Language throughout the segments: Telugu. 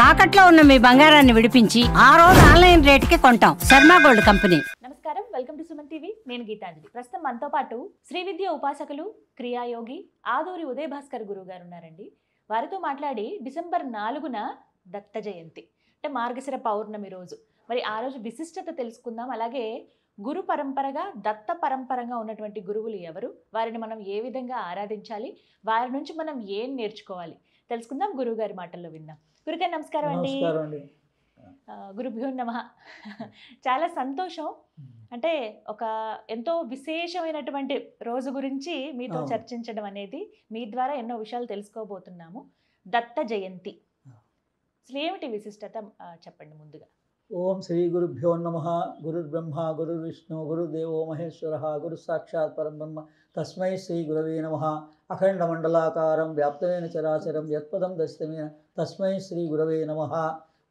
తాకట్లో ఉన్న మీ బంగారాన్ని విడిపించి ఆ రోజు ఆన్లైన్ రేటుకి కొంటాం. Sharma gold company. నమస్కారం, వెల్కమ్ టు సుమన్ టీవీ. నేను గీతాంజలి. ప్రస్తుతం మనతో పాటు శ్రీ విద్య ఉపాసకులు, క్రియాయోగి ఆదూరి ఉదయ భాస్కర్ గురువు గారు ఉన్నారండి. వారితో మాట్లాడి డిసెంబర్ 4న దత్త జయంతి అంటే మార్గశిర పౌర్ణమి రోజు, మరి ఆ రోజు విశిష్టత తెలుసుకుందాం. అలాగే గురు పరంపరగా దత్త పరంపరగా ఉన్నటువంటి గురువులు ఎవరు, వారిని మనం ఏ విధంగా ఆరాధించాలి, వారి నుంచి మనం ఏం నేర్చుకోవాలి తెలుసుకుందాం. గురువు గారి మాటల్లో విందాం. గురుగారు నమస్కారం అండి. గురుభ్యో నమః. చాలా సంతోషం. అంటే ఒక ఎంతో విశేషమైనటువంటి రోజు గురించి మీతో చర్చించడం అనేది, మీ ద్వారా ఎన్నో విషయాలు తెలుసుకోబోతున్నాము. దత్త జయంతి అసలు ఏమిటి విశిష్టత చెప్పండి ముందుగా. ఓం శ్రీ గురుభ్యో నమః. గురుర్బ్రహ్మ గురుర్విష్ణు గురుదేవో మహేశ్వర గురు సాక్షాత్ పరబ్రహ్మ తస్మై శ్రీ గురవే నమః. అఖండ మండలాకారం వ్యాప్తమైన చరాచరం యత్పదం దర్శితమైన తస్మై శ్రీ గురవే నమః.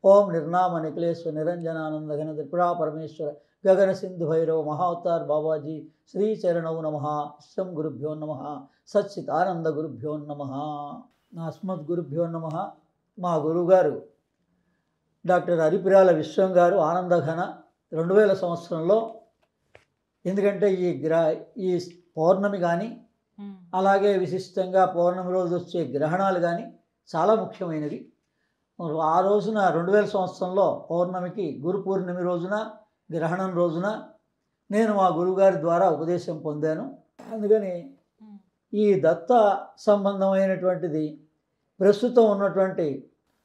ఓం నిర్నామ నిఖిలేశ్వర నిరంజనానంద ఘన త్రిపురా పరమేశ్వర గగన సింధు భైరవ మహావతార్ బాబాజీ శ్రీ చరణౌ నమః. విశ్వం గురుభ్యో నమః. సచ్చిదానంద గురుభ్యో నమః. అస్మద్ గురుభ్యో నమః. మా గురువుగారు డాక్టర్ అరిపిరాల విశ్వం గారు ఆనందఘన 2000 సంవత్సరంలో, ఎందుకంటే ఈ పౌర్ణమి కానీ అలాగే విశిష్టంగా పౌర్ణమి రోజు వచ్చే గ్రహణాలు కానీ చాలా ముఖ్యమైనవి. ఆ రోజున 2000 సంవత్సరంలో పౌర్ణమికి గురు పూర్ణిమ రోజున గ్రహణం రోజున నేను మా గురువుగారి ద్వారా ఉపదేశం పొందాను. అందుకని ఈ దత్త సంబంధమైనటువంటిది ప్రస్తుతం ఉన్నటువంటి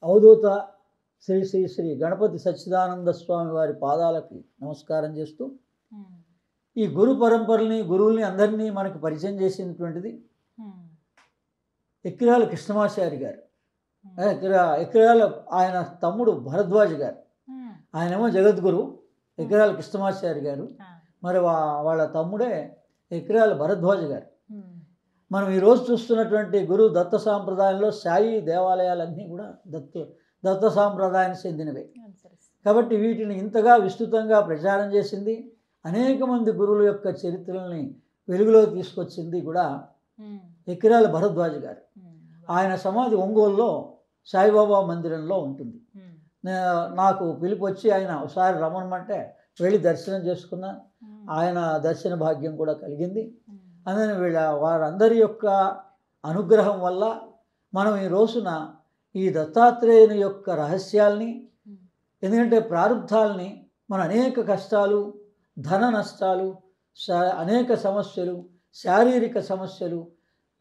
అవధూత శ్రీ శ్రీ శ్రీ గణపతి సచ్చిదానంద స్వామి వారి పాదాలకి నమస్కారం చేస్తూ, ఈ గురు పరంపరని గురువుల్ని అందరినీ మనకు పరిచయం చేసినటువంటిది ఎక్కిరాల కృష్ణమాచారి గారు. ఎక్కిరాల ఆయన తమ్ముడు భరద్వాజ్ గారు, ఆయనేమో జగద్గురు ఎక్కిరాల కృష్ణమాచారి గారు, మరి వాళ్ళ తమ్ముడే ఎక్కిరాల భరద్వాజ్ గారు. మనం ఈరోజు చూస్తున్నటువంటి గురు దత్త సాంప్రదాయంలో సాయి దేవాలయాలన్నీ కూడా దత్త సాంప్రదాయానికి చెందినవే. కాబట్టి వీటిని ఇంతగా విస్తృతంగా ప్రచారం చేసింది, అనేక మంది గురువుల యొక్క చరిత్రల్ని వెలుగులో తీసుకొచ్చింది కూడా ఎక్కిరాల భరద్వాజ్ గారు. ఆయన సమాధి ఒంగోలులో సాయిబాబా మందిరంలో ఉంటుంది. నాకు పిలుపు వచ్చి ఆయన ఒకసారి రమ్మనమంటే వెళ్ళి దర్శనం చేసుకున్నా. ఆయన దర్శన భాగ్యం కూడా కలిగింది. అందుకని వారందరి యొక్క అనుగ్రహం వల్ల మనం ఈ రోజున ఈ దత్తాత్రేయుని యొక్క రహస్యాల్ని, ఎందుకంటే ప్రారంధాలని మన అనేక కష్టాలు, ధన నష్టాలు, అనేక సమస్యలు, శారీరక సమస్యలు,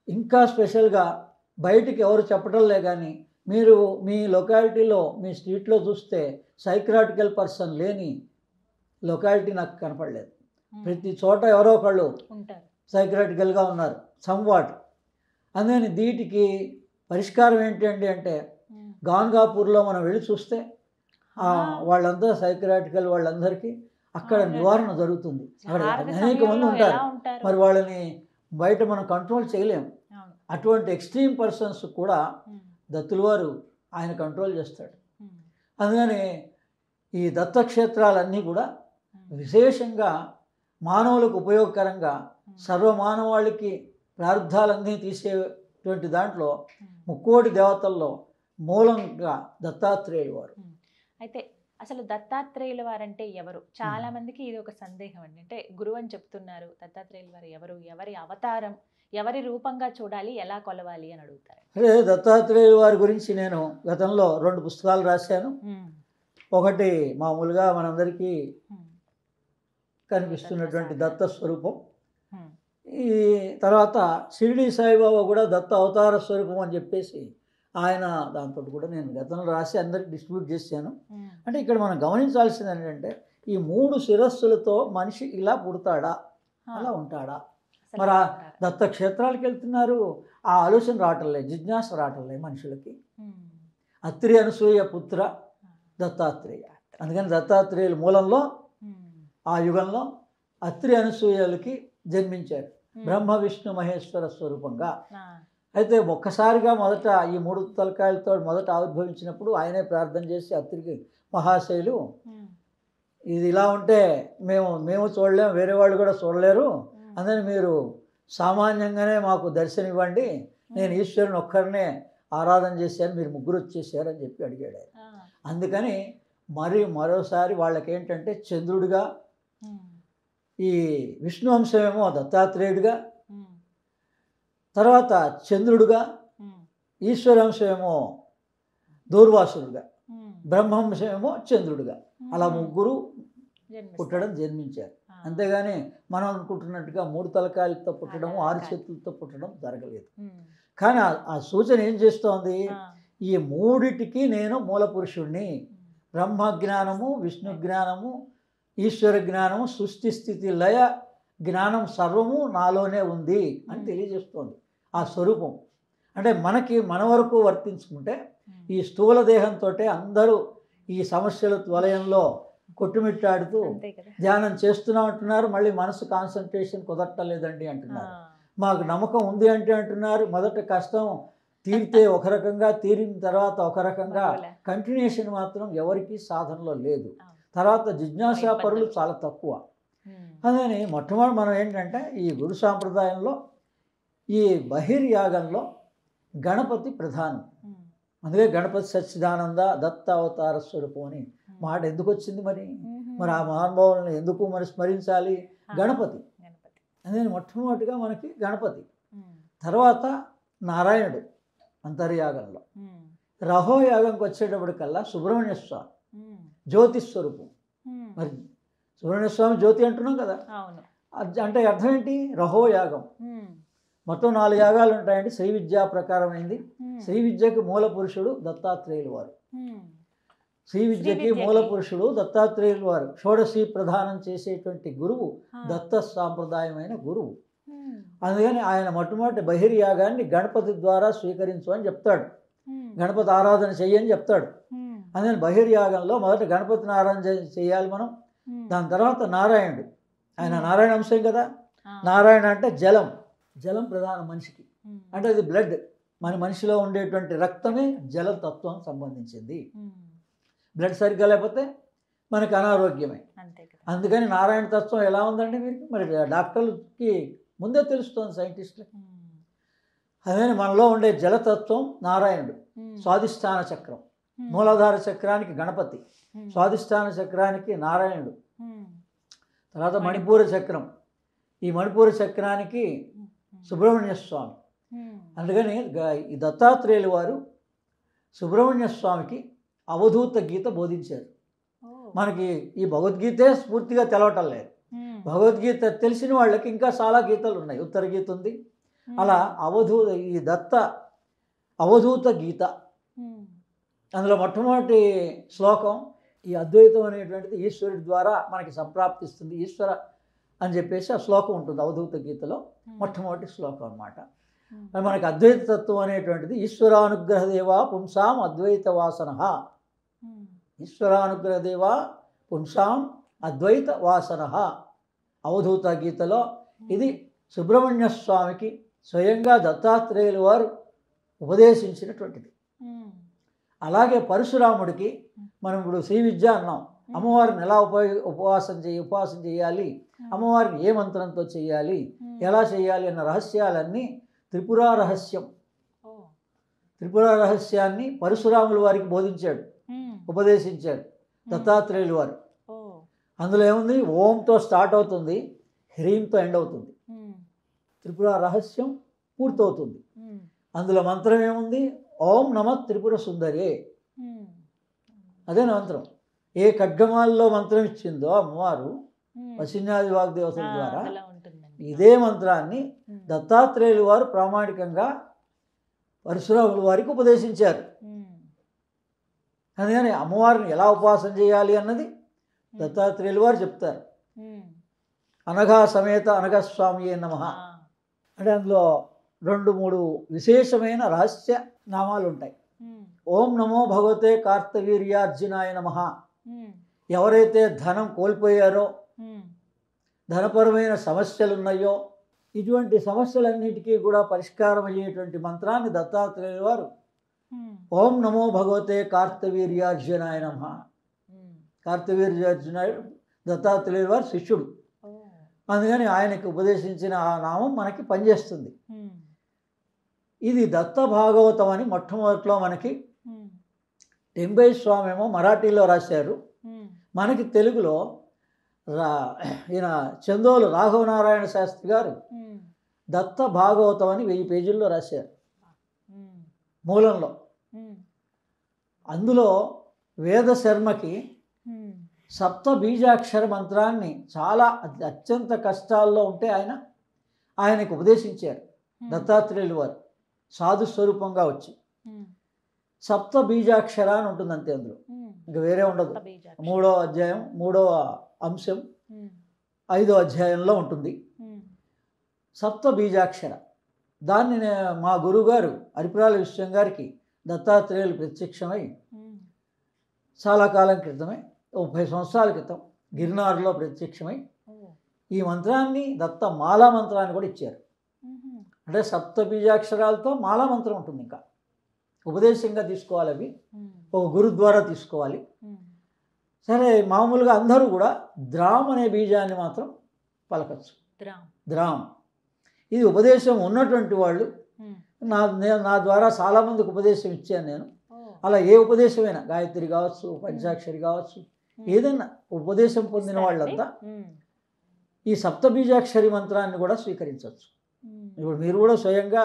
ఇంకా స్పెషల్గా బయటికి ఎవరు చెప్పటంలే కానీ మీరు మీ లొకాలిటీలో మీ స్ట్రీట్లో చూస్తే సైక్రాటికల్ పర్సన్ లేని లొకాలిటీ నాకు కనపడలేదు. ప్రతి చోట ఎవరో ఒకళ్ళు సైక్రాటికల్గా ఉన్నారు సంవాట్. అందుకని వీటికి పరిష్కారం ఏంటి అంటే గాన్గాపూర్లో మనం వెళ్ళి చూస్తే వాళ్ళంతా సైక్రాటికల్ వాళ్ళందరికీ అక్కడ నివారణ జరుగుతుంది. అక్కడ అనేక మంది ఉంటారు, మరి వాళ్ళని బయట మనం కంట్రోల్ చేయలేము. అటువంటి ఎక్స్ట్రీమ్ పర్సన్స్ కూడా దత్తుల వారు ఆయన కంట్రోల్ చేస్తాడు. అందుకని ఈ దత్తక్షేత్రాలన్నీ కూడా విశేషంగా మానవులకు ఉపయోగకరంగా సర్వమానవాళికి ప్రార్థాలన్నీ తీసేటువంటి దాంట్లో ముక్కోటి దేవతల్లో మూలంగా దత్తాత్రేయులు వారు. అయితే అసలు దత్తాత్రేయుల వారంటే ఎవరు? చాలా మందికి ఇది ఒక సందేహం అండి. అంటే గురువు అని చెప్తున్నారు, దత్తాత్రేయుల వారు ఎవరు, ఎవరి అవతారం, ఎవరి రూపంగా చూడాలి, ఎలా కొలవాలి అని అడుగుతారు. అదే దత్తాత్రేయుల వారి గురించి నేను గతంలో 2 పుస్తకాలు రాశాను. ఒకటి మామూలుగా మనందరికీ కనిపిస్తున్నటువంటి దత్త స్వరూపం. ఈ తర్వాత షిరిడి సాయిబాబా కూడా దత్త అవతార స్వరూపం అని చెప్పేసి ఆయన దాంతో కూడా నేను గతంలో రాసి అందరికి డిస్ట్రిబ్యూట్ చేశాను. అంటే ఇక్కడ మనం గమనించాల్సింది ఏంటంటే ఈ 3 శిరస్సులతో మనిషి ఇలా పుడతాడా, అలా ఉంటాడా? మరి ఆ దత్త క్షేత్రాలకు వెళ్తున్నారు, ఆ ఆలోచన రావటంలే, జిజ్ఞాస రావటంలే మనుషులకి. అత్రి అనసూయ పుత్ర దత్తాత్రేయ. అందుకని దత్తాత్రేయుల మూలంలో ఆ యుగంలో అత్రి అనసూయలకి జన్మించారు బ్రహ్మ విష్ణు మహేశ్వర స్వరూపంగా. అయితే ఒక్కసారిగా మొదట ఈ 3 తలకాయలతో మొదట ఆవిర్భవించినప్పుడు ఆయనే ప్రార్థన చేసి అత్రికి మహాశైలు ఇది ఇలా ఉంటే మేము చూడలేము, వేరే వాళ్ళు కూడా చూడలేరు, అందుకని మీరు సామాన్యంగానే మాకు దర్శనం ఇవ్వండి, నేను ఈశ్వరుని ఒక్కరినే ఆరాధన చేశారు, మీరు ముగ్గురు వచ్చేసారు అని చెప్పి అడిగాడు ఆయన. అందుకని మరోసారి వాళ్ళకి ఏంటంటే చంద్రుడిగా, ఈ విష్ణు అంశమేమో దత్తాత్రేయుడిగా, తర్వాత చంద్రుడుగా, ఈశ్వరాంశమేమో దూర్వాసుడుగా, బ్రహ్మాంశమేమో చంద్రుడుగా, అలా ముగ్గురు జన్మించారు. అంతేగాని మనం అనుకుంటున్నట్టుగా 3 తలకాయలతో పుట్టడం, 6 చేతులతో పుట్టడం జరగలేదు. కానీ ఆ సూచన ఏం చేస్తోంది, ఈ మూడిటికి నేను మూల పురుషుణ్ణి, బ్రహ్మ జ్ఞానము, విష్ణు జ్ఞానము, ఈశ్వర జ్ఞానము, సృష్టి స్థితి లయ జ్ఞానం సర్వము నాలోనే ఉంది అని తెలియజేస్తోంది ఆ స్వరూపం. అంటే మన వరకు వర్తించుకుంటే ఈ స్థూల దేహంతో అందరూ ఈ సమస్యల వలయంలో కొట్టుమిట్టాడుతూ ధ్యానం చేస్తున్నా అంటున్నారు. మళ్ళీ మనసు కాన్సన్ట్రేషన్ కుదరటలేదండి అంటున్నారు. మాకు నమ్మకం ఉంది అంటే అంటున్నారు. మొదట కష్టం తీరితే ఒక రకంగా, తీరిన తర్వాత ఒక రకంగా, కంటిన్యూషన్ మాత్రం ఎవరికి సాధనలో లేదు. తర్వాత జిజ్ఞాసా పరులు చాలా తక్కువ. అదని మొట్టమొదటి మనం ఏంటంటే ఈ గురు సాంప్రదాయంలో ఈ బహిర్యాగంలో గణపతి ప్రధానం. అందుకే గణపతి సచ్చిదానంద దత్త అవతార స్వరూపం అని మాట ఎందుకు వచ్చింది మరి ఆ మహానుభావులను ఎందుకు మరి స్మరించాలి? గణపతి. అదే మొట్టమొదటిగా మనకి గణపతి, తర్వాత నారాయణుడు అంతర్యాగంలో. రహోయాగంకి వచ్చేటప్పటికల్లా సుబ్రహ్మణ్య స్వామి జ్యోతి స్వరూపం. మరి సుబ్రహ్మణ్య స్వామి జ్యోతి అంటున్నాం కదా, అంటే అర్థం ఏంటి? రహోయాగం. మొత్తం 4 యాగాలు ఉంటాయండి. శ్రీ విద్యా ప్రకారమైంది. శ్రీ విద్యకి మూల పురుషుడు దత్తాత్రేయులు వారు. శ్రీ విద్యకి మూల పురుషుడు దత్తాత్రేయులు వారు. షోడశి ప్రధానం చేసేటువంటి గురువు దత్త సాంప్రదాయమైన గురువు. అందుకని ఆయన మొట్టమొదటి బహిర్యాగాన్ని గణపతి ద్వారా స్వీకరించు అని చెప్తాడు. గణపతి ఆరాధన చెయ్యని చెప్తాడు. అందుకని బహిర్యాగంలో మొదట గణపతిని ఆరాధన చేయాలి మనం. దాని తర్వాత నారాయణుడు. ఆయన నారాయణ అంశం కదా. నారాయణ అంటే జలం. జలం ప్రధానం మనిషికి. అంటే అది బ్లడ్. మనిషిలో ఉండేటువంటి రక్తమే జలతత్వం సంబంధించింది. బ్లడ్ సరిగ్గా లేకపోతే మనకి అనారోగ్యమే. అందుకని నారాయణ తత్వం ఎలా ఉందండి మీకు? మరి డాక్టర్లకి ముందే తెలుస్తుంది, సైంటిస్టులకి. అదే మనలో ఉండే జలతత్వం నారాయణుడు. స్వాధిష్టాన చక్రం, మూలాధార చక్రానికి గణపతి, స్వాధిష్టాన చక్రానికి నారాయణుడు. తర్వాత మణిపూర చక్రం, ఈ మణిపూర చక్రానికి సుబ్రహ్మణ్య స్వామి. అందుకని ఈ దత్తాత్రేయులు వారు సుబ్రహ్మణ్య స్వామికి అవధూత గీత బోధించారు. మనకి ఈ భగవద్గీతే స్ఫూర్తిగా తెలవటం లేదు. భగవద్గీత తెలిసిన వాళ్ళకి ఇంకా చాలా గీతలు ఉన్నాయి. ఉత్తర గీత ఉంది. అలా ఈ దత్త అవధూత గీత, అందులో మొట్టమొదటి శ్లోకం ఈ అద్వైతం అనేటువంటిది ఈశ్వరుడి ద్వారా మనకి సంప్రాప్తిస్తుంది, ఈశ్వర అని చెప్పేసి ఆ శ్లోకం ఉంటుంది అవధూత గీతలో. మొట్టమొదటి శ్లోకం అన్నమాట. మనకి అద్వైత తత్వం అనేటువంటిది ఈశ్వరానుగ్రహదేవా పుంసాం అద్వైత వాసన. ఈశ్వరానుగ్రహదేవా పుంసాం అద్వైత వాసన అవధూత గీతలో ఇది సుబ్రహ్మణ్య స్వామికి స్వయంగా దత్తాత్రేయులు వారు ఉపదేశించినటువంటిది. అలాగే పరశురాముడికి మనం ఇప్పుడు శ్రీ విద్య అన్నాం. అమ్మవారిని ఎలా ఉపవాసం చేయాలి, అమ్మవారిని ఏ మంత్రంతో చేయాలి, ఎలా చేయాలి అన్న రహస్యాలన్నీ త్రిపుర రహస్యం. త్రిపుర రహస్యాన్ని పరశురాముల వారికి బోధించాడు, ఉపదేశించాడు దత్తాత్రేయులు వారు. అందులో ఏముంది? ఓంతో స్టార్ట్ అవుతుంది, హ్రీంతో ఎండ్ అవుతుంది. త్రిపుర రహస్యం పూర్తవుతుంది. అందులో మంత్రం ఏముంది? ఓం నమ త్రిపుర సుందరే. అదే మంత్రం. ఏ ఖడ్గమాల్లో మంత్రం ఇచ్చిందో అమ్మవారు వశిన్యాది వాగ్దేవతల ద్వారా ఇదే మంత్రాన్ని దత్తాత్రేయులు వారు ప్రామాణికంగా పరశురాముల వారికి ఉపదేశించారు. అందుకని అమ్మవారిని ఎలా ఉపాసన చేయాలి అన్నది దత్తాత్రేయులు వారు చెప్తారు. అనఘా సమేత అనఘస్వామియే నమః అంటే అందులో 2-3 విశేషమైన రహస్య నామాలు ఉంటాయి. ఓం నమో భగవతే కార్తవీర్యార్జునాయ నమః. ఎవరైతే ధనం కోల్పోయారో, ధనపరమైన సమస్యలు ఉన్నాయో, ఇటువంటి సమస్యలన్నిటికీ కూడా పరిష్కారం అయ్యేటువంటి మంత్రాన్ని దత్తాత్రేయులు వారు ఓం నమో భగవతే కార్తవీర్యార్జునాయ నమః. కార్తవీర్యార్జునాయుడు దత్తాత్రేయులు వారు శిష్యుడు. అందుకని ఆయనకి ఉపదేశించిన ఆ నామం మనకి పనిచేస్తుంది. ఇది దత్త భాగవతం అని మొట్టమొదట్లో మనకి టెంబై స్వామి ఏమో మరాఠీలో రాశారు. మనకి తెలుగులో ఈయన చందోలు రాఘవనారాయణ శాస్త్రి గారు దత్త భాగవతం అని 1000 పేజీల్లో రాశారు మూలంలో. అందులో వేద శర్మకి సప్త బీజాక్షర మంత్రాన్ని చాలా అత్యంత కష్టాల్లో ఉంటే ఆయనకు ఉపదేశించారు దత్తాత్రేయులు వారు సాధు స్వరూపంగా వచ్చి. సప్త బీజాక్షర అని ఉంటుంది అంతే, అందులో ఇంకా వేరే ఉండదు. 3వ అధ్యాయం 3వ అంశం 5వ అధ్యాయంలో ఉంటుంది సప్త బీజాక్షర. దాన్ని మా గురువుగారు అరిపురాల విశ్వం గారికి దత్తాత్రేయులు ప్రత్యక్షమై చాలా కాలం క్రితమే 30 సంవత్సరాల క్రితం గిరినారులో ప్రత్యక్షమై ఈ మంత్రాన్ని దత్త మాలా మంత్రాన్ని కూడా ఇచ్చారు. అంటే సప్త బీజాక్షరాలతో మాలా మంత్రం ఉంటుంది. ఇంకా ఉపదేశంగా తీసుకోవాలి, అవి ఒక గురు ద్వారా తీసుకోవాలి. సరే, మామూలుగా అందరూ కూడా ద్రామ్ అనే బీజాన్ని మాత్రం పలకచ్చు. ద్రామ్ ఇది ఉపదేశం ఉన్నటువంటి వాళ్ళు. నా ద్వారా చాలామందికి ఉపదేశం ఇచ్చాను నేను. అలా ఏ ఉపదేశమైనా గాయత్రి కావచ్చు, పంచాక్షరి కావచ్చు, ఏదైనా ఉపదేశం పొందిన వాళ్ళంతా ఈ సప్తబీజాక్షరి మంత్రాన్ని కూడా స్వీకరించవచ్చు. ఇప్పుడు మీరు కూడా స్వయంగా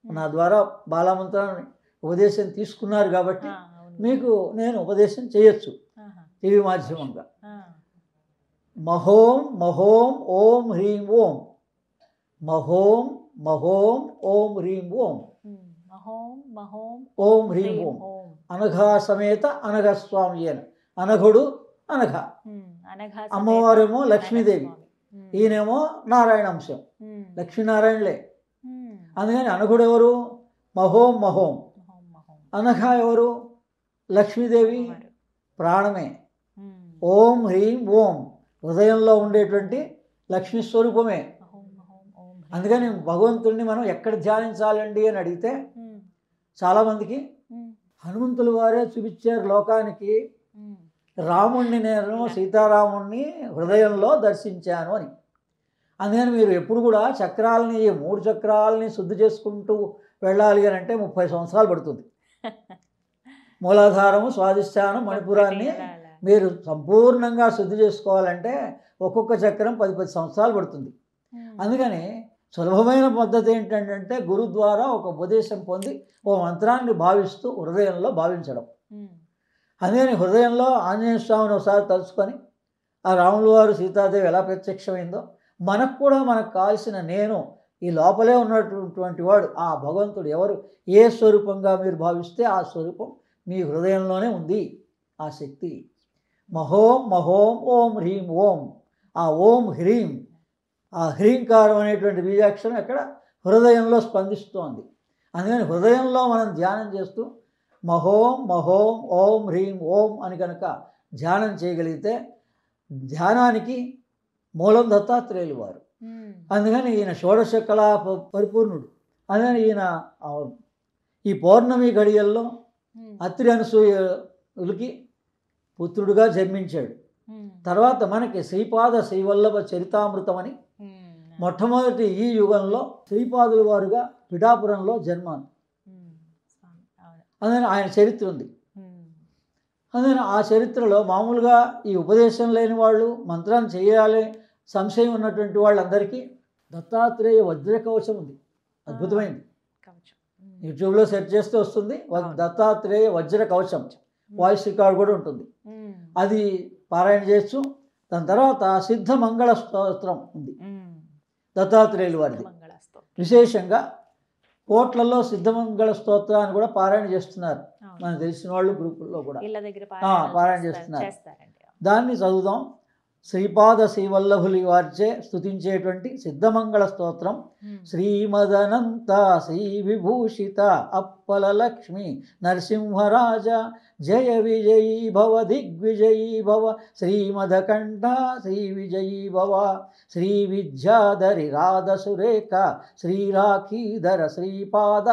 నా ద్వారా బాలామంత్రాన్ని ఉపదేశం తీసుకున్నారు కాబట్టి మీకు నేను ఉపదేశం చేయొచ్చు టీవీ మాధ్యమంగా. మహోం మహోం ఓం హ్రీం ఓం, మహోం మహోం ఓం హ్రీం ఓం, ఓం హ్రీం ఓం. అనఘా సమేత అనఘస్వామి అయిన అనఘుడు అనఘ, అమ్మవారేమో లక్ష్మీదేవి, ఈయనేమో నారాయణ అంశం, లక్ష్మీనారాయణలే. అందుకని అనఘుడు ఎవరు? మహోం మహోం. అనఘ ఎవరు? లక్ష్మీదేవి ప్రాణమే. ఓం హ్రీం ఓం హృదయంలో ఉండేటువంటి లక్ష్మీ స్వరూపమే. అందుకని భగవంతుడిని మనం ఎక్కడ ధ్యానించాలండి అని అడిగితే చాలామందికి హనుమంతుల వారే చూపించారు లోకానికి, రాముణ్ణి నేను సీతారాముణ్ణి హృదయంలో దర్శించాను అని. అందుకని మీరు ఎప్పుడు కూడా చక్రాలని 3 చక్రాలని శుద్ధి చేసుకుంటూ వెళ్ళాలి అని అంటే 30 సంవత్సరాలు పడుతుంది. మూలాధారము, స్వాధిష్టానం, మణిపురాన్ని మీరు సంపూర్ణంగా శుద్ధి చేసుకోవాలంటే ఒక్కొక్క చక్రం 10 సంవత్సరాలు పడుతుంది. అందుకని సులభమైన పద్ధతి ఏంటంటే గురు ద్వారా ఒక ఉపదేశం పొంది ఓ మంత్రాన్ని భావిస్తూ హృదయంలో భావించడం. అందుకని హృదయంలో ఆంజనేయ స్వామిని ఒకసారి తలుచుకొని ఆ రాముల వారు సీతాదేవి ఎలా ప్రత్యక్షమైందో మనకు కూడా మనకు కావాల్సిన నేను ఈ లోపలే ఉన్నటువంటి వాడు ఆ భగవంతుడు ఎవరు, ఏ స్వరూపంగా మీరు భావిస్తే ఆ స్వరూపం మీ హృదయంలోనే ఉంది ఆ శక్తి. మహోం మహోం ఓం హ్రీం ఓం. ఆ ఓం హ్రీం, ఆ హ్రీంకారం అనేటువంటి బీజాక్షరం ఎక్కడ హృదయంలో స్పందిస్తోంది. అందుకని హృదయంలో మనం ధ్యానం చేస్తూ మహోం మహోం ఓం హ్రీం ఓం అని కనుక ధ్యానం చేయగలిగితే ధ్యానానికి మూలం దత్తాత్రేయులు వారు. అందుకని ఈయన షోడశ కళా పరిపూర్ణుడు. అందుకని ఈయన ఈ పౌర్ణమి గడియల్లో అత్రి అనసూయలకి పుత్రుడుగా జన్మించాడు. తర్వాత మనకి శ్రీపాద శ్రీవల్లభ చరితామృతం అని మొట్టమొదటి ఈ యుగంలో శ్రీపాదుల వారుగా పిఠాపురంలో జన్మాను. అందుకని ఆయన చరిత్ర ఉంది. అందుకని ఆ చరిత్రలో మామూలుగా ఈ ఉపదేశం లేని వాళ్ళు మంత్రాన్ని చేయాలి సంశయం ఉన్నటువంటి వాళ్ళందరికీ దత్తాత్రేయ వజ్రకవచం ఉంది, అద్భుతమైంది. యూట్యూబ్లో సెర్చ్ చేస్తే వస్తుంది, దత్తాత్రేయ వజ్ర కవచం, వాయిస్ రికార్డ్ కూడా ఉంటుంది. అది పారాయణ చేయొచ్చు. దాని తర్వాత సిద్ధ మంగళ స్తోత్రం ఉంది దత్తాత్రేయులు వారిది. విశేషంగా కోట్లలో సిద్ధమంగళ స్తోత్రాన్ని కూడా పారాయణ చేస్తున్నారు మనకు తెలిసిన వాళ్ళు గ్రూపుల్లో కూడా పారాయణ చేస్తున్నారు. దాన్ని చదువుదాం. శ్రీపాద శ్రీవల్లభులి వారిచే స్తుతించేటువంటి సిద్ధమంగళ స్తోత్రం. శ్రీమదనంత శ్రీ విభూషిత అప్పల లక్ష్మి నరసింహరాజ జయ విజయీ భవ దిగ్విజయీ భవ శ్రీమదకంఠ శ్రీ విజయీ భవ శ్రీ విద్యాధరి రాధ సురేఖ శ్రీరాఖీధర శ్రీపాద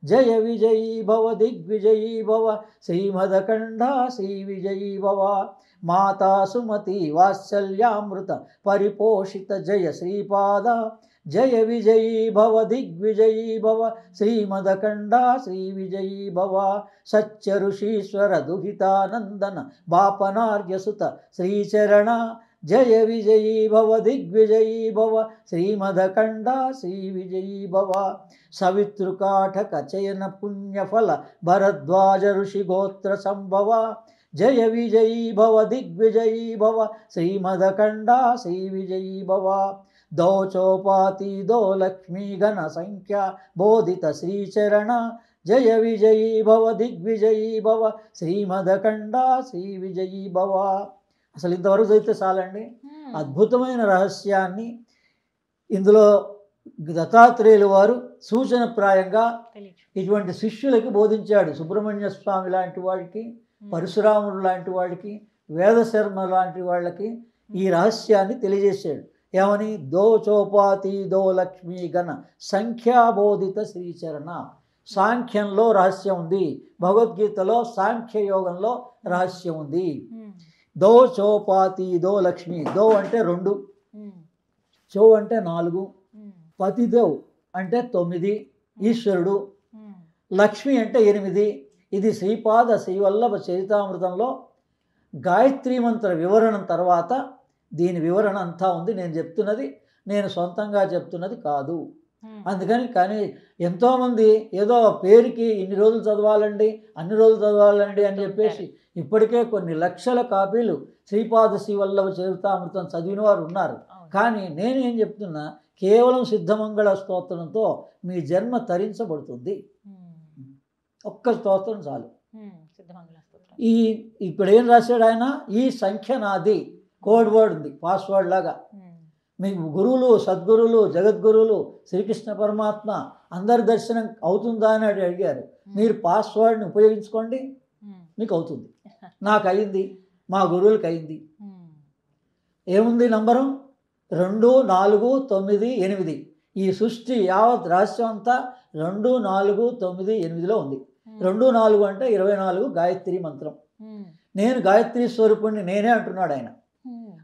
జయ విజయీ భవ దిగ్విజయీ భవ శ్రీమదకంఠ శ్రీ విజయీ భవ మాతా సుమతి వాత్సల్యామృత పరిపోషిత జయ శ్రీపాద జయ విజయీ భవ దిగ్విజయీ భవ శ్రీమదఖండ శ్రీ విజయీ భవ సత్య ఋషీశ్వర దుహితానందన బాపనార్యసుత శ్రీచరణ జయ విజయీ భవ దిగ్విజయీ భవ శ్రీమదఖండ శ్రీ విజయీ భవ సవితృకాఠక చయన పుణ్యఫల భరద్వాజ ఋషి గోత్ర సంభవ జయ విజయీ భవ దిగ్విజయీ భవ శ్రీమదఖండ శ్రీ విజయీ భవ దౌచోపాతి దో లక్ష్మీ గణ సంఖ్య బోధిత శ్రీచరణ జయ విజయీ భవ దిగ్విజయీ భవ శ్రీమదఖండ శ్రీ విజయీ భవ. అసలు ఇంతవరకు చదివితే చాలండి. అద్భుతమైన రహస్యాన్ని ఇందులో దత్తాత్రేయులు వారు సూచనప్రాయంగా ఇటువంటి శిష్యులకి బోధించాడు. సుబ్రహ్మణ్య స్వామి లాంటి వాడికి, పరశురాముడు లాంటి వాడికి, వేదశర్మ లాంటి వాళ్ళకి ఈ రహస్యాన్ని తెలియజేశాడు. ఏమని? దోచోపాతి దో లక్ష్మీ గణ సంఖ్యాబోధిత శ్రీచరణ. సాంఖ్యంలో రహస్యం ఉంది, భగవద్గీతలో సాంఖ్యయోగంలో రహస్యం ఉంది. దో చోపాతి దో లక్ష్మి. దో అంటే 2, చో అంటే 4, పతిదేవ్ అంటే 9, ఈశ్వరుడు. లక్ష్మి అంటే 8. ఇది శ్రీపాద శ్రీవల్లభ చరితామృతంలో గాయత్రీ మంత్ర వివరణ తర్వాత దీని వివరణ అంతా ఉంది. నేను చెప్తున్నది నేను సొంతంగా చెప్తున్నది కాదు. అందుకని కానీ ఎంతోమంది ఏదో పేరుకి ఇన్ని రోజులు చదవాలండి, అన్ని రోజులు చదవాలండి అని చెప్పేసి ఇప్పటికే కొన్ని లక్షల కాపీలు శ్రీపాద శ్రీవల్లభ చరితామృతం చదివిన వారు ఉన్నారు. కానీ నేనేం చెప్తున్నా, కేవలం సిద్ధమంగళ స్తోత్రంతో మీ జన్మ తరించబడుతుంది. ఒక్క స్తోత్రం చాలు. ఇప్పుడు ఏం రాశాడు ఆయన? ఈ సంఖ్య నాది, కోడ్ వర్డ్ ఉంది, పాస్వర్డ్ లాగా. మీకు గురువులు, సద్గురువులు, జగద్గురువులు, శ్రీకృష్ణ పరమాత్మ అందరి దర్శనం అవుతుందా అని అడిగారు. మీరు పాస్వర్డ్ని ఉపయోగించుకోండి, మీకు అవుతుంది. నాకు అయింది, మా గురువులకి అయింది. ఏముంది నంబరు? 2, 4, 9, 8. ఈ సృష్టి యావత్ రహస్యం అంతా 2, 4, 9, 8లో ఉంది. 2, 4 అంటే 24 గాయత్రి మంత్రం. నేను గాయత్రి స్వరూపుణ్ణి నేనే అంటున్నాడు ఆయన.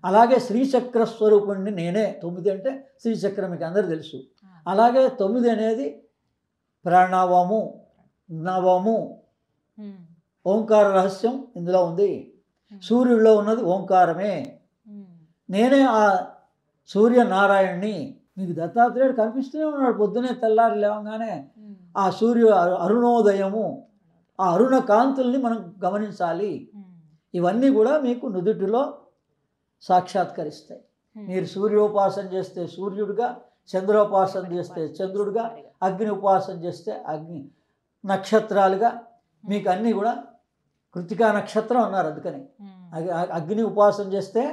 అలాగే శ్రీచక్ర స్వరూపుణ్ణి నేనే. 9 అంటే శ్రీచక్రం, మీకు అందరూ తెలుసు. అలాగే 9 అనేది ప్రణవము, నవము, ఓంకార రహస్యం ఇందులో ఉంది. సూర్యుడిలో ఉన్నది ఓంకారమే. నేనే ఆ సూర్యనారాయణ్ణి. మీకు దత్తాత్రేయుడు కనిపిస్తూనే ఉన్నాడు. పొద్దునే తెల్లారి లేవగానే ఆ అరుణోదయము, ఆ అరుణ కాంతుల్ని మనం గమనించాలి. ఇవన్నీ కూడా మీకు నుదుటిలో సాక్షాత్కరిస్తాయి. మీరు సూర్యోపాసన చేస్తే సూర్యుడిగా, చంద్రోపాసన చేస్తే చంద్రుడిగా, అగ్ని ఉపాసన చేస్తే అగ్ని, నక్షత్రాలుగా మీకు అన్నీ కూడా కృతికా నక్షత్రం అన్నారు. అందుకని అగ్ని ఉపాసన చేస్తే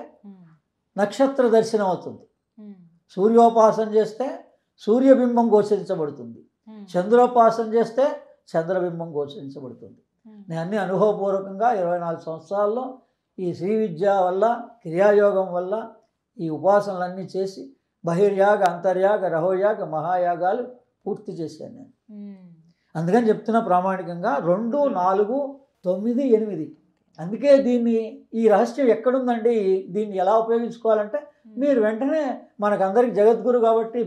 నక్షత్ర దర్శనం అవుతుంది. సూర్యోపాసన చేస్తే సూర్యబింబం గోచరించబడుతుంది. చంద్రోపాసన చేస్తే చంద్రబింబం గోచరించబడుతుంది. నేను అన్ని అనుభవపూర్వకంగా 24 సంవత్సరాల్లో ఈ శ్రీ విద్య వల్ల, క్రియాయోగం వల్ల ఈ ఉపాసనలన్నీ చేసి బహిర్యాగ, అంతర్యాగ, రహోయాగ, మహాయాగాలు పూర్తి చేశాను నేను. అందుకని చెప్తున్నా ప్రామాణికంగా 2, 4, 9, 8. అందుకే దీన్ని, ఈ రహస్యం ఎక్కడుందండి, దీన్ని ఎలా ఉపయోగించుకోవాలంటే మీరు వెంటనే మనకందరికి జగద్గురు కాబట్టి,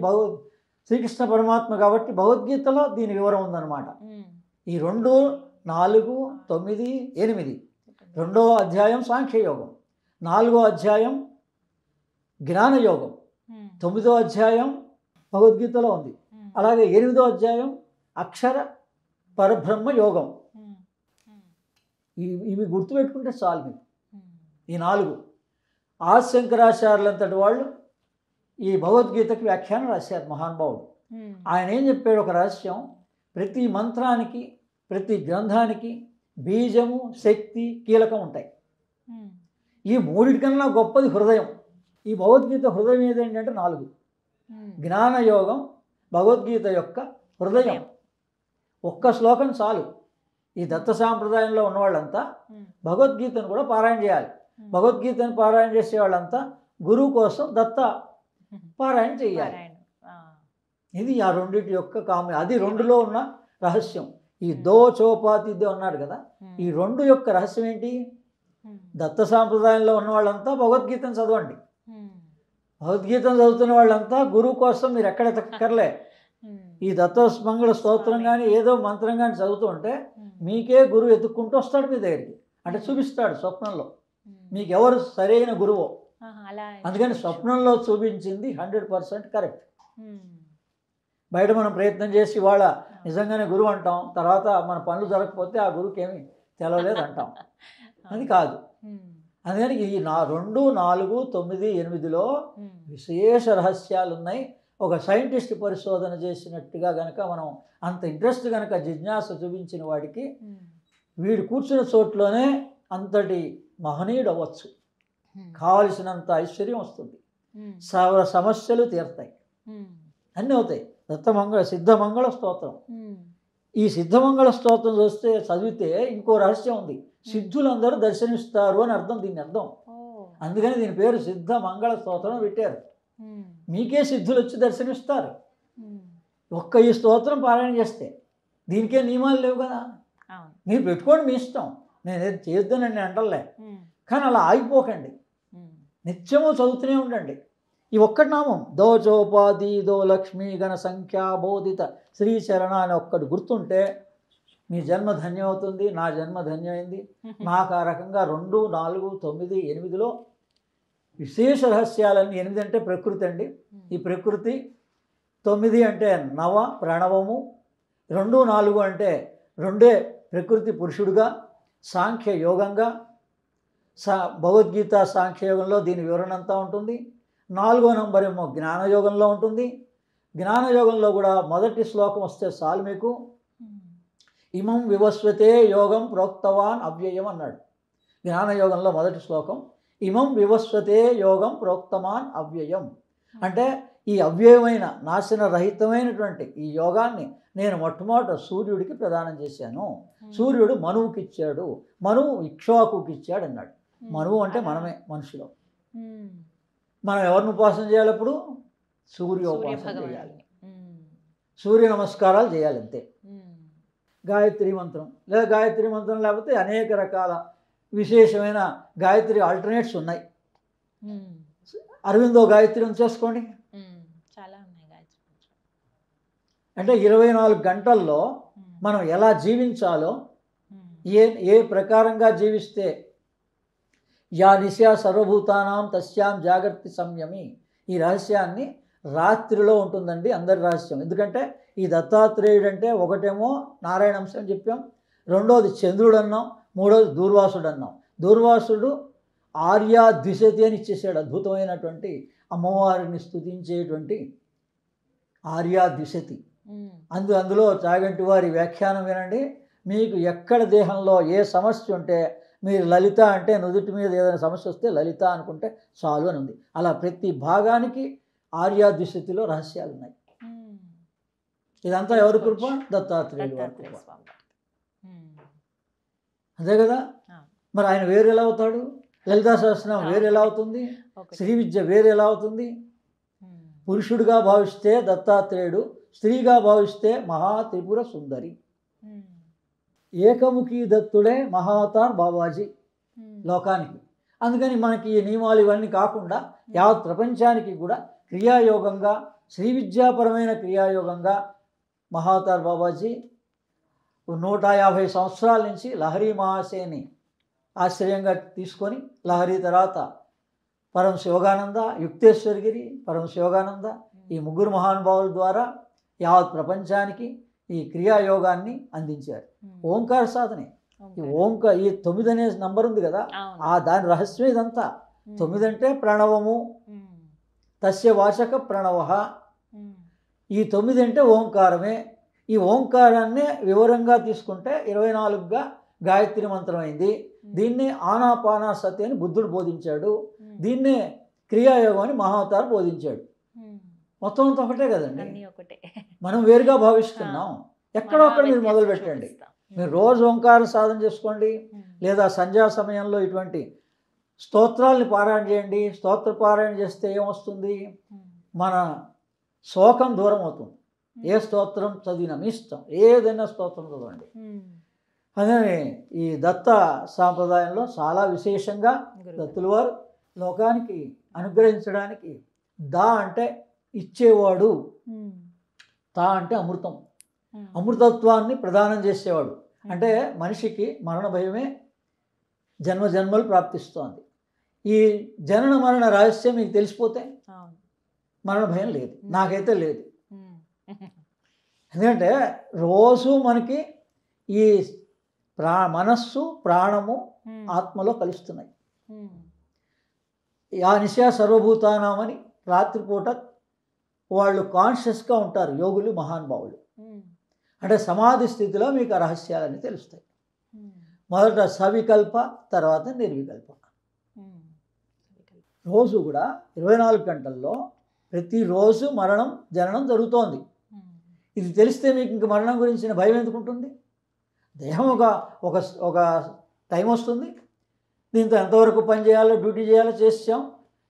శ్రీకృష్ణ పరమాత్మ కాబట్టి భగవద్గీతలో దీని వివరం ఉందన్నమాట. ఈ 2, 4, 9, 8. 2వ అధ్యాయం సాంఖ్యయోగం, 4వ అధ్యాయం జ్ఞానయోగం, 9వ అధ్యాయం భగవద్గీతలో ఉంది. అలాగే 8వ అధ్యాయం అక్షర పరబ్రహ్మ యోగం. ఇవి గుర్తుపెట్టుకుంటే చాలు మీకు. ఈ 4 ఆదిశంకరాచార్యులంతటి వాళ్ళు ఈ భగవద్గీతకి వ్యాఖ్యానం రాశారు మహానుభావుడు. ఆయన ఏం చెప్పాడు? ఒక రహస్యం, ప్రతి మంత్రానికి, ప్రతి గ్రంథానికి బీజము, శక్తి, కీలకం ఉంటాయి. ఈ 3కన్నా గొప్పది హృదయం. ఈ భగవద్గీత హృదయం ఏదేంటంటే 4. జ్ఞానయోగం భగవద్గీత యొక్క హృదయం. ఒక్క శ్లోకం చాలు. ఈ దత్త సాంప్రదాయంలో ఉన్నవాళ్ళంతా భగవద్గీతను కూడా పారాయణ చేయాలి. భగవద్గీతను పారాయణ చేసే వాళ్ళంతా గురువు కోసం దత్త పారాయణ చేయాలి. ఇది ఆ రెండింటి యొక్క అది 2లో ఉన్న రహస్యం. ఈ దో చోపాతి అన్నాడు కదా, ఈ 2 యొక్క రహస్యం ఏంటి? దత్త సాంప్రదాయంలో ఉన్న వాళ్ళంతా భగవద్గీతను చదవండి. భగవద్గీతను చదువుతున్న వాళ్ళంతా గురువు కోసం మీరు ఎక్కడ ఎతక్కర్లే. ఈ దత్తమంగళ స్తోత్రం కానీ ఏదో మంత్రం కానీ చదువుతూ ఉంటే మీకే గురువు ఎత్తుక్కుంటూ వస్తాడు మీ దగ్గరికి. అంటే చూపిస్తాడు స్వప్నంలో మీకు ఎవరు సరైన గురువో. అందుకని స్వప్నంలో చూపించింది 100% కరెక్ట్. బయట మనం ప్రయత్నం చేసి వాళ్ళ నిజంగానే గురువు అంటాం, తర్వాత మన పనులు జరగకపోతే ఆ గురువుకి ఏమీ తెలవలేదు అంటాం. అది కాదు. అందుకని ఈ 2, 4, 9, 8లో విశేష రహస్యాలు ఉన్నాయి. ఒక సైంటిస్ట్ పరిశోధన చేసినట్టుగా కనుక మనం అంత ఇంట్రెస్ట్ కనుక జిజ్ఞాస చూపించిన వాడికి వీడు కూర్చున్న చోట్లోనే అంతటి మహనీయుడు అవ్వచ్చు. కావలసినంత ఐశ్వర్యం వస్తుంది, సమస్యలు తీరుతాయి, అన్నీ అవుతాయి. సిద్ధమంగళ స్తోత్రం. ఈ సిద్ధమంగళ స్తోత్రం చూస్తే చదివితే ఇంకో రహస్యం ఉంది. సిద్ధులందరూ దర్శనమిస్తారు అని అర్థం, దీని అర్థం. అందుకని దీని పేరు సిద్ధమంగళ స్తోత్రం పెట్టారు. మీకే సిద్ధులు వచ్చి దర్శనమిస్తారు ఒక్క ఈ స్తోత్రం పారాయణ చేస్తే. దీనికే నియమాలు లేవు కదా, మీరు పెట్టుకోండి మీ ఇష్టం, నేను చేయొద్దనండి అంటలే. కానీ అలా ఆగిపోకండి, నిత్యము చదువుతూనే ఉండండి. ఈ ఒక్కటి నామం దోచోపాధి దో లక్ష్మీ గణ సంఖ్యా బోధిత శ్రీచరణ అని ఒక్కటి గుర్తుంటే మీ జన్మ ధన్యం అవుతుంది. నా జన్మ ధన్యమైంది. నాకు ఆ రకంగా 2, 4, 9, 8లో విశేష రహస్యాలన్నీ. 8 అంటే ప్రకృతి అండి. ఈ ప్రకృతి, 9 అంటే నవ ప్రణవము, 2, 4 అంటే 2 ప్రకృతి పురుషుడుగా సాంఖ్య యోగంగా. భగవద్గీత సాంఖ్యయోగంలో దీని వివరణ అంతా ఉంటుంది. 4వ నంబర్ ఏమో జ్ఞానయోగంలో ఉంటుంది. జ్ఞానయోగంలో కూడా మొదటి శ్లోకం వస్తే చాలు మీకు. ఇమం వివస్వతే యోగం ప్రోక్తవాన్ అవ్యయం అన్నాడు. జ్ఞానయోగంలో మొదటి శ్లోకం ఇమం వివస్వతే యోగం ప్రోక్తవాన్ అవ్యయం అంటే ఈ అవ్యయమైన నాశనరహితమైనటువంటి ఈ యోగాన్ని నేను మొట్టమొదట సూర్యుడికి ప్రదానం చేశాను. సూర్యుడు మనువుకి ఇచ్చాడు, మనువు ఇక్ష్వాకుకి ఇచ్చాడు అన్నాడు. మనువు అంటే మనమే, మనుషులు. మనం ఎవరిని ఉపాసన చేయాలి? అప్పుడు సూర్యోపాసన చేయాలి, సూర్య నమస్కారాలు చేయాలి, అంతే. గాయత్రి మంత్రం లేదా గాయత్రి మంత్రం లేకపోతే అనేక రకాల విశేషమైన గాయత్రి ఆల్టర్నేట్స్ ఉన్నాయి. అరవిందో గాయత్రి చేసుకోండి, చాలా ఉన్నాయి గాయత్రి. అంటే 24 గంటల్లో మనం ఎలా జీవించాలో, ఏ ప్రకారంగా జీవిస్తే యా నిశా సర్వభూతానాం తస్యాం జాగర్తి సంయమి, ఈ రహస్యాన్ని రాత్రిలో ఉంటుందండి అందరి రహస్యం. ఎందుకంటే ఈ దత్తాత్రేయుడు అంటే ఒకటేమో నారాయణ అంశం చెప్పాం, రెండోది చంద్రుడు అన్నాం, మూడోది దూర్వాసుడు అన్నాం. దూర్వాసుడు ఆర్యా ద్విశతి అని ఇచ్చేసాడు, అద్భుతమైనటువంటి అమ్మవారిని స్తుతించేటువంటి ఆర్యా ద్విశతి. అందులో చాగంటి వారి వ్యాఖ్యానం వినండి. మీకు ఎక్కడ దేహంలో ఏ సమస్య ఉంటే మీరు లలిత అంటే నుదుటి మీద ఏదైనా సమస్య వస్తే లలిత అనుకుంటే చాలు అని ఉంది. అలా ప్రతి భాగానికి ఆర్యా ద్విశతిలో రహస్యాలు ఉన్నాయి. ఇదంతా ఎవరి కృప? దత్తాత్రేయుడు వారి కృప. అదే కదా. మరి ఆయన వేరు ఎలా అవుతాడు? లలితా సహస్రనామం వేరు ఎలా అవుతుంది? శ్రీ విద్య వేరు ఎలా అవుతుంది? పురుషుడిగా భావిస్తే దత్తాత్రేయుడు, స్త్రీగా భావిస్తే మహా త్రిపుర సుందరి. ఏకముఖి దత్తుడే మహావతార్ బాబాజీ లోకానికి. అందుకని మనకి ఈ నియమాలు ఇవన్నీ కాకుండా యావత్ ప్రపంచానికి కూడా క్రియాయోగంగా, శ్రీ విద్యాపరమైన క్రియాయోగంగా మహావతార్ బాబాజీ 150 సంవత్సరాల నుంచి లహరి మహాశయని ఆశ్రయంగా తీసుకొని, లహరి తర్వాత పరమ శివగానంద, యుక్తేశ్వరగిరి, పరమ శివగానంద, ఈ ముగ్గురు మహానుభావుల ద్వారా యావత్ ప్రపంచానికి ఈ క్రియాయోగాన్ని అందించారు. ఓంకార సాధనే. ఈ 9 అనే నంబర్ ఉంది కదా, దాని రహస్యం ఇదంతా. 9 అంటే ప్రణవము, తస్య వాచక ప్రణవ. ఈ 9 అంటే ఓంకారమే. ఈ ఓంకారాన్నే వివరంగా తీసుకుంటే 24గా గాయత్రి మంత్రం అయింది. దీన్నే ఆనాపానాసతి అని బుద్ధుడు బోధించాడు. దీన్నే క్రియాయోగం అని మహావతార్ బోధించాడు. మొత్తం అంతా ఒకటే కదండి, మనం వేరుగా భావిస్తున్నాం. ఎక్కడో అక్కడ మీరు మొదలు పెట్టండి. మీరు రోజు ఓంకార సాధన చేసుకోండి, లేదా సంధ్యా సమయంలో ఇటువంటి స్తోత్రాలని పారాయణ చేయండి. స్తోత్ర పారాయణ చేస్తే ఏమొస్తుంది? మన శోకం దూరం అవుతుంది. ఏ స్తోత్రం చదివినా మీ ఇష్టం, ఏదైనా స్తోత్రం చదవండి. అదే ఈ దత్త సాంప్రదాయంలో చాలా విశేషంగా దత్తుల వారు లోకానికి అనుగ్రహించడానికి దా అంటే ఇచ్చేవాడు, తా అంటే అమృతం, అమృతత్వాన్ని ప్రదానం చేసేవాడు. అంటే మనిషికి మరణ భయమే జన్మ జన్మలు ప్రాప్తిస్తోంది. ఈ జనన మరణ రహస్యం మీకు తెలిసిపోతే మరణ భయం లేదు, నాకైతే లేదు. ఎందుకంటే రోజు మనకి ఈ మనస్సు ప్రాణము ఆత్మలో కలుస్తున్నాయి. ఆ నిశా సర్వభూతానామని రాత్రిపూట వాళ్ళు కాన్షియస్గా ఉంటారు యోగులు, మహానుభావులు. అంటే సమాధి స్థితిలో మీకు ఆ రహస్యాలన్నీ తెలుస్తాయి. మొదట సవికల్ప, తర్వాత నిర్వికల్ప. రోజు కూడా 24 గంటల్లో ప్రతిరోజు మరణం జననం జరుగుతోంది. ఇది తెలిస్తే మీకు ఇంక మరణం గురించిన భయం ఎందుకు ఉంటుంది? దేహం ఒక టైం వస్తుంది, దీంతో ఎంతవరకు పని చేయాలో డ్యూటీ చేయాలో చేసాం,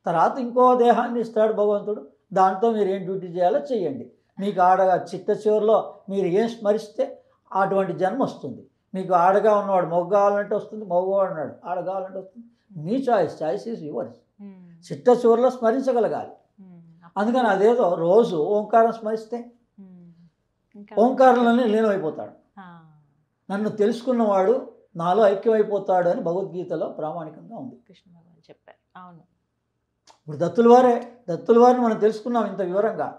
తర్వాత ఇంకో దేహాన్ని ఇస్తాడు భగవంతుడు, దాంతో మీరు ఏం డ్యూటీ చేయాలో చేయండి. మీకు చిట్ట చివరిలో మీరు ఏం స్మరిస్తే అటువంటి జన్మ వస్తుంది. మీకు ఆడగా ఉన్నవాడు మొగ్గ కావాలంటే వస్తుంది, మగవాడు ఉన్నాడు ఆడ కావాలంటే వస్తుంది. మీ చాయిస్ ఈజ్ యువర్స్. చిట్ట చివరిలో స్మరించగలగాలి. అందుకని అదేదో రోజు ఓంకారం స్మరిస్తే ఓంకారంలోనే లీనమైపోతాడు. నన్ను తెలుసుకున్నవాడు నాలో ఐక్యమైపోతాడు అని భగవద్గీతలో ప్రామాణికంగా ఉంది. కృష్ణ భగవాన్ చెప్పారు. అవును. ఇప్పుడు దత్తుల వారిని మనం తెలుసుకున్నాం ఇంత వివరంగా.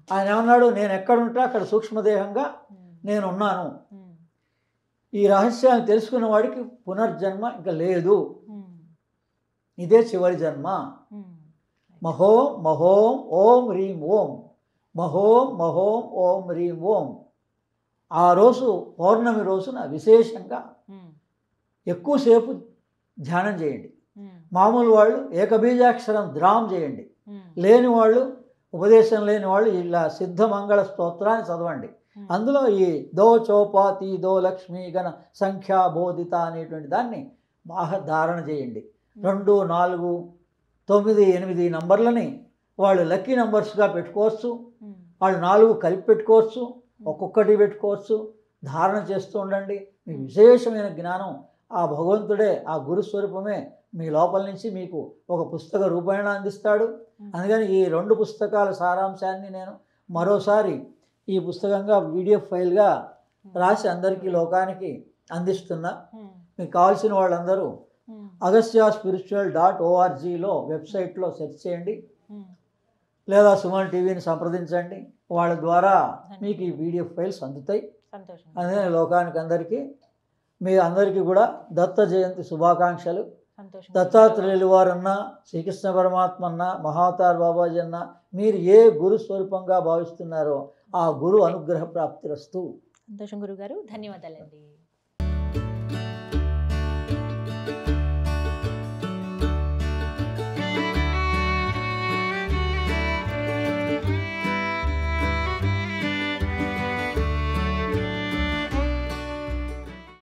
ఆయన ఏమన్నాడు? నేను ఎక్కడుంటే అక్కడ సూక్ష్మదేహంగా నేను ఉన్నాను. ఈ రహస్యాన్ని తెలుసుకున్న వాడికి పునర్జన్మ ఇంకా లేదు, ఇదే చివరి జన్మ. మహోం మహోం ఓం హ్రీం ఓం, మహోం మహోం ఓం హ్రీం ఓం. ఆ రోజు పౌర్ణమి రోజున విశేషంగా ఎక్కువసేపు ధ్యానం చేయండి. మామూలు వాళ్ళు ఏకబీజాక్షరం ద్రాం చేయండి. లేని వాళ్ళు, ఉపదేశం లేని వాళ్ళు ఇలా సిద్ధమంగళ స్తోత్రాన్ని చదవండి. అందులో ఈ దో చౌపాతి దో లక్ష్మీ గణ సంఖ్యా బోధిత అనేటువంటి దాన్ని బాగా ధారణ చేయండి. 2, 4, 9, 8 నంబర్లని వాళ్ళు లక్కీ నంబర్స్గా పెట్టుకోవచ్చు. వాళ్ళు 4 కలిపి పెట్టుకోవచ్చు, ఒక్కొక్కటి పెట్టుకోవచ్చు. ధారణ చేస్తూ ఉండండి. మీ విశేషమైన జ్ఞానం ఆ భగవంతుడే, ఆ గురుస్వరూపమే మీ లోపల నుంచి మీకు ఒక పుస్తక రూపేణ అందిస్తాడు. అందుకని ఈ 2 పుస్తకాల సారాంశాన్ని నేను మరోసారి ఈ పుస్తకంగా PDF ఫైల్గా రాసి అందరికీ లోకానికి అందిస్తున్నా. మీకు కావాల్సిన వాళ్ళందరూ agastyaspiritual.orgలో వెబ్సైట్లో సెర్చ్ చేయండి, లేదా సుమన్ టీవీని సంప్రదించండి. వాళ్ళ ద్వారా మీకు ఈ PDF ఫైల్స్ అందుతాయి. అందుకని లోకానికి మీ అందరికీ కూడా దత్త జయంతి శుభాకాంక్షలు. దత్తాత్రేయులు వారన్నా, శ్రీకృష్ణ పరమాత్మ అన్నా, మహావతార్ బాబాజీ అన్నా, మీరు ఏ గురు స్వరూపంగా భావిస్తున్నారో ఆ గురు అనుగ్రహ ప్రాప్తిరస్తు. సంతోషం గురుగారు, ధన్యవాదాలండి.